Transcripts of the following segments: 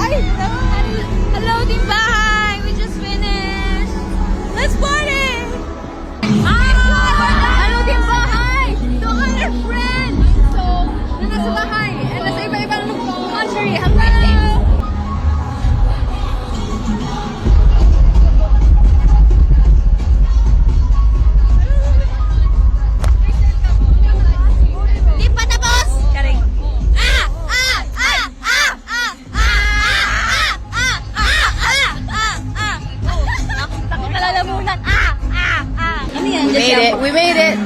Hello, Team Bahay! We just finished! Let's party! Hello, Team Bahay! To all our friends! So, na nasa bahay and nasa iba-ibang country. Hello! Di pa tapos! Karing. Takot na lalamunan. Ano yan? We made it. We made it.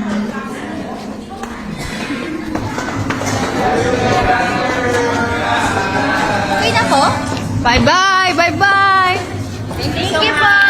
Okay na po? Bye-bye. Bye-bye. Thank you po!